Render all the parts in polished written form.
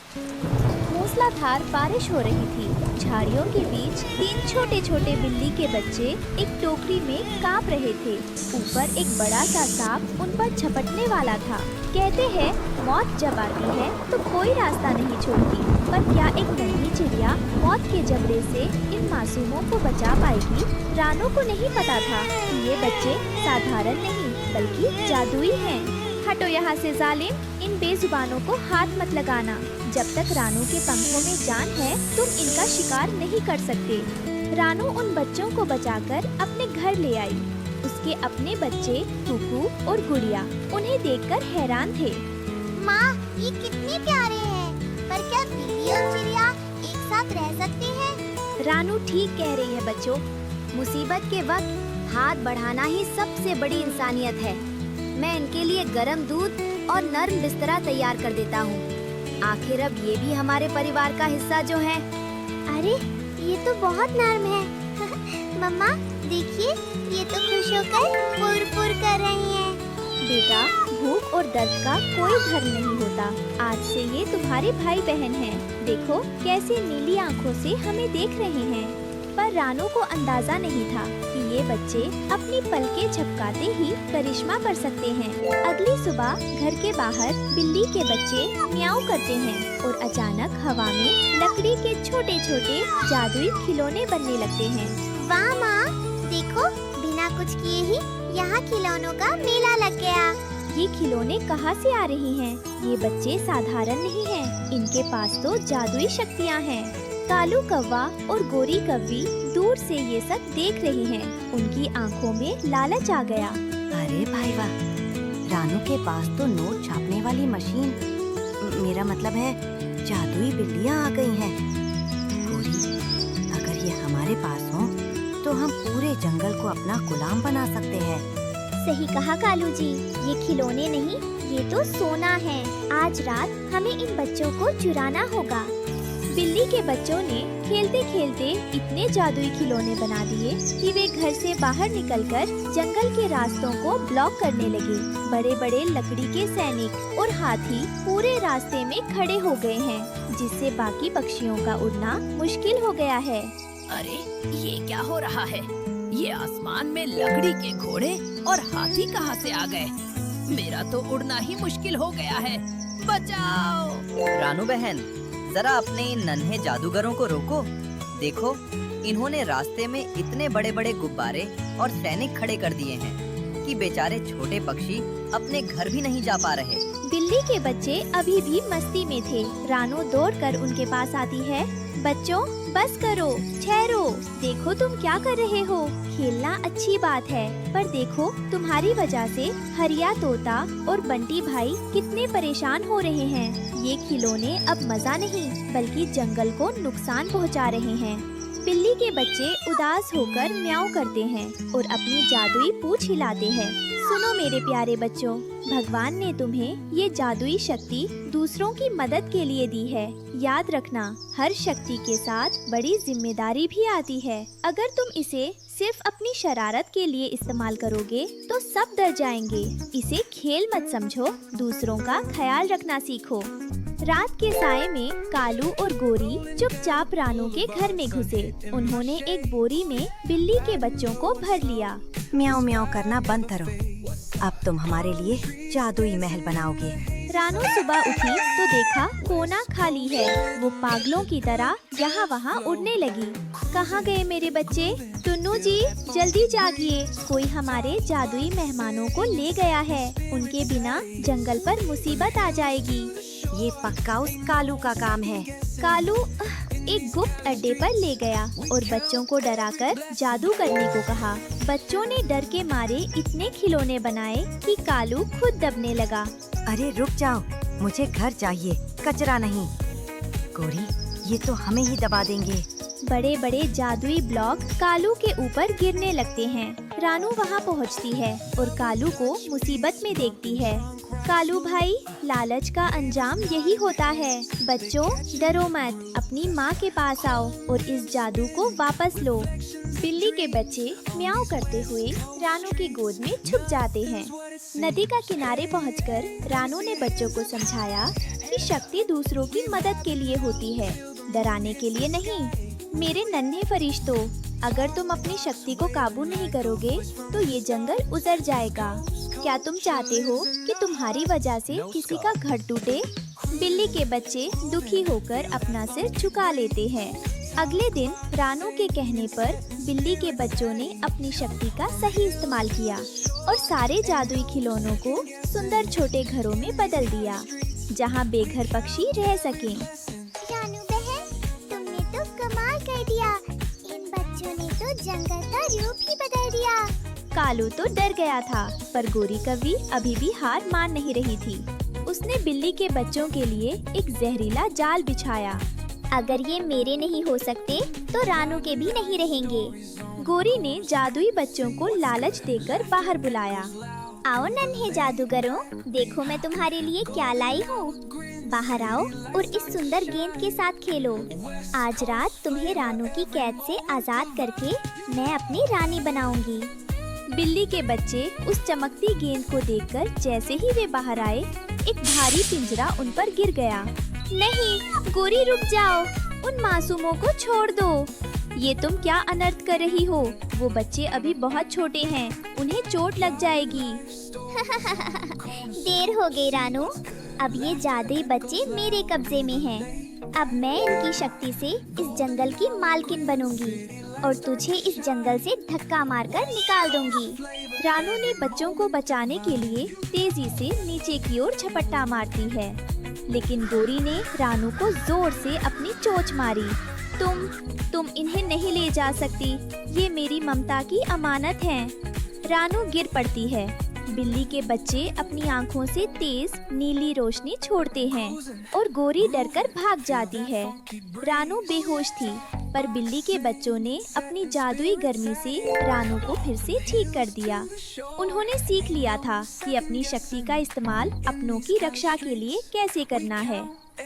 मूसलाधार बारिश हो रही थी। झाड़ियों के बीच 3 छोटे छोटे बिल्ली के बच्चे एक टोकरी में कांप रहे थे। ऊपर एक बड़ा सा सांप उन पर झपटने वाला था। कहते हैं मौत जब आती है तो कोई रास्ता नहीं छोड़ती, पर क्या एक नन्ही चिड़िया मौत के जबड़े से इन मासूमों को बचा पाएगी? रानू को नहीं पता था कि ये बच्चे साधारण नहीं बल्कि जादुई हैं। हटो यहाँ से जालिम, इन बेजुबानों को हाथ मत लगाना। जब तक रानू के पंखों में जान है तुम इनका शिकार नहीं कर सकते। रानू उन बच्चों को बचाकर अपने घर ले आई। उसके अपने बच्चे कुकू और गुड़िया उन्हें देखकर हैरान थे। माँ, ये कितने प्यारे हैं, पर क्या बिल्ली और चिड़िया एक साथ रह सकते हैं? रानू ठीक कह रही है बच्चों, मुसीबत के वक्त हाथ बढ़ाना ही सबसे बड़ी इंसानियत है। मैं इनके लिए गर्म दूध और नर्म बिस्तरा तैयार कर देता हूँ। आखिर अब ये भी हमारे परिवार का हिस्सा जो है। अरे ये तो बहुत नर्म है। मम्मा देखिए, ये तो खुश होकर पुर पुर कर रही हैं। बेटा, भूख और दर्द का कोई धर्म नहीं होता। आज से ये तुम्हारे भाई बहन हैं। देखो कैसे नीली आँखों से हमें देख रहे हैं। पर रानू को अंदाजा नहीं था कि ये बच्चे अपनी पलकें झपकाते ही करिश्मा कर सकते हैं। अगली सुबह घर के बाहर बिल्ली के बच्चे म्याऊं करते हैं और अचानक हवा में लकड़ी के छोटे छोटे जादुई खिलौने बनने लगते हैं। वाह माँ, देखो बिना कुछ किए ही यहाँ खिलौनों का मेला लग गया। ये खिलौने कहाँ से आ रही हैं? ये बच्चे साधारण नहीं हैं। इनके पास तो जादुई शक्तियाँ हैं। कालू कौवा और गोरी कौवी दूर से ये सब देख रही हैं। उनकी आंखों में लालच आ गया। अरे भाई वाह, रानू के पास तो नोट छापने वाली मशीन, मेरा मतलब है जादुई बिल्लियाँ आ गई हैं। गोरी, अगर ये हमारे पास हो तो हम पूरे जंगल को अपना गुलाम बना सकते हैं। सही कहा कालू जी, ये खिलौने नहीं, ये तो सोना है। आज रात हमें इन बच्चों को चुराना होगा। बिल्ली के बच्चों ने खेलते खेलते इतने जादुई खिलौने बना दिए कि वे घर से बाहर निकलकर जंगल के रास्तों को ब्लॉक करने लगे। बड़े बड़े लकड़ी के सैनिक और हाथी पूरे रास्ते में खड़े हो गए हैं, जिससे बाकी पक्षियों का उड़ना मुश्किल हो गया है। अरे ये क्या हो रहा है? ये आसमान में लकड़ी के घोड़े और हाथी कहाँ से आ गए? मेरा तो उड़ना ही मुश्किल हो गया है। बचाओ! रानू बहन, जरा अपने इन नन्हे जादूगरों को रोको। देखो, इन्होंने रास्ते में इतने बड़े बड़े गुब्बारे और सैनिक खड़े कर दिए हैं कि बेचारे छोटे पक्षी अपने घर भी नहीं जा पा रहे। बिल्ली के बच्चे अभी भी मस्ती में थे। रानू दौड़कर उनके पास आती है। बच्चों, बस करो, ठहरो। देखो तुम क्या कर रहे हो। खेलना अच्छी बात है, पर देखो तुम्हारी वजह से हरिया तोता और बंटी भाई कितने परेशान हो रहे हैं। ये खिलौने अब मजा नहीं बल्कि जंगल को नुकसान पहुंचा रहे हैं। बिल्ली के बच्चे उदास होकर म्याऊं करते हैं और अपनी जादुई पूंछ हिलाते हैं। सुनो मेरे प्यारे बच्चों, भगवान ने तुम्हें ये जादुई शक्ति दूसरों की मदद के लिए दी है। याद रखना, हर शक्ति के साथ बड़ी जिम्मेदारी भी आती है। अगर तुम इसे सिर्फ अपनी शरारत के लिए इस्तेमाल करोगे तो सब डर जाएंगे। इसे खेल मत समझो, दूसरों का ख्याल रखना सीखो। रात के साए में कालू और गोरी चुपचाप रानू के घर में घुसे। उन्होंने एक बोरी में बिल्ली के बच्चों को भर लिया। म्याऊं म्याऊं करना बंद करो। अब तुम हमारे लिए जादुई महल बनाओगे। रानू सुबह उठी तो देखा कोना खाली है। वो पागलों की तरह यहाँ वहाँ उड़ने लगी। कहाँ गए मेरे बच्चे? टुन्नू जी, जल्दी जागिए, कोई हमारे जादुई मेहमानों को ले गया है। उनके बिना जंगल पर मुसीबत आ जाएगी। ये पक्का उस कालू का काम है। कालू एक गुप्त अड्डे पर ले गया और बच्चों को डराकर जादू करने को कहा। बच्चों ने डर के मारे इतने खिलौने बनाए कि कालू खुद दबने लगा। अरे रुक जाओ, मुझे घर चाहिए, कचरा नहीं। गोरी, ये तो हमें ही दबा देंगे। बड़े बड़े जादुई ब्लॉक कालू के ऊपर गिरने लगते हैं। रानू वहाँ पहुँचती है और कालू को मुसीबत में देखती है। कालू भाई, लालच का अंजाम यही होता है। बच्चों, डरो मत, अपनी माँ के पास आओ और इस जादू को वापस लो। बिल्ली के बच्चे म्याऊं करते हुए रानू की गोद में छुप जाते हैं। नदी का किनारे पहुंचकर रानू ने बच्चों को समझाया, कि शक्ति दूसरों की मदद के लिए होती है, डराने के लिए नहीं। मेरे नन्हे फरिश्तों, अगर तुम अपनी शक्ति को काबू नहीं करोगे तो ये जंगल उजड़ जाएगा। क्या तुम चाहते हो कि तुम्हारी वजह से किसी का घर टूटे? बिल्ली के बच्चे दुखी होकर अपना सिर झुका लेते हैं। अगले दिन रानू के कहने पर बिल्ली के बच्चों ने अपनी शक्ति का सही इस्तेमाल किया और सारे जादुई खिलौनों को सुंदर छोटे घरों में बदल दिया, जहां बेघर पक्षी रह सकें। रानू बहन, तुमने तो कमाल कर दिया। इन बच्चों ने तो जंगल का रूप ही बदल दिया। कालू तो डर गया था, पर गोरी कौवी अभी भी हार मान नहीं रही थी। उसने बिल्ली के बच्चों के लिए एक जहरीला जाल बिछाया। अगर ये मेरे नहीं हो सकते तो रानू के भी नहीं रहेंगे। गोरी ने जादुई बच्चों को लालच देकर बाहर बुलाया। आओ नन्हे जादूगरों, देखो मैं तुम्हारे लिए क्या लाई हूँ। बाहर आओ और इस सुंदर गेंद के साथ खेलो। आज रात तुम्हें रानू की कैद से आजाद करके मैं अपनी रानी बनाऊंगी। बिल्ली के बच्चे उस चमकती गेंद को देखकर जैसे ही वे बाहर आए, एक भारी पिंजरा उन पर गिर गया। नहीं, गोरी रुक जाओ। उन मासूमों को छोड़ दो। ये तुम क्या अनर्थ कर रही हो? वो बच्चे अभी बहुत छोटे हैं, उन्हें चोट लग जाएगी। देर हो गई रानू, अब ये जादुई बच्चे मेरे कब्जे में हैं। अब मैं इनकी शक्ति से इस जंगल की मालकिन बनूंगी और तुझे इस जंगल से धक्का मारकर निकाल दूंगी। रानू ने बच्चों को बचाने के लिए तेजी से नीचे की ओर झपट्टा मारती है, लेकिन गोरी ने रानू को जोर से अपनी चोंच मारी। तुम इन्हें नहीं ले जा सकती, ये मेरी ममता की अमानत हैं। रानू गिर पड़ती है। बिल्ली के बच्चे अपनी आंखों से तेज नीली रोशनी छोड़ते हैं और गोरी डरकर भाग जाती है। रानू बेहोश थी, पर बिल्ली के बच्चों ने अपनी जादुई गर्मी से रानू को फिर से ठीक कर दिया। उन्होंने सीख लिया था कि अपनी शक्ति का इस्तेमाल अपनों की रक्षा के लिए कैसे करना है।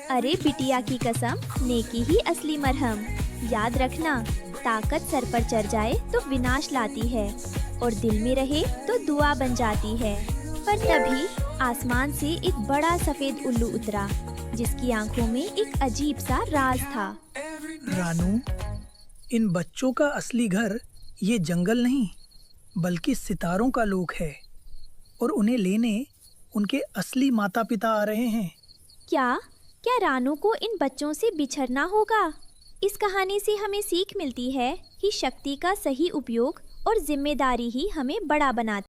अरे बिटिया की कसम, नेकी ही असली मरहम। याद रखना, ताकत सर पर चढ़ जाए तो विनाश लाती है और दिल में रहे तो दुआ बन जाती है। पर तभी आसमान से एक बड़ा सफेद उल्लू उतरा, जिसकी आंखों में एक अजीब सा राज था। रानू, इन बच्चों का असली घर ये जंगल नहीं, बल्कि सितारों का लोक है और उन्हें लेने उनके असली माता पिता आ रहे हैं। क्या रानू को इन बच्चों से बिछड़ना होगा? इस कहानी से हमें सीख मिलती है कि शक्ति का सही उपयोग और जिम्मेदारी ही हमें बड़ा बनाती है।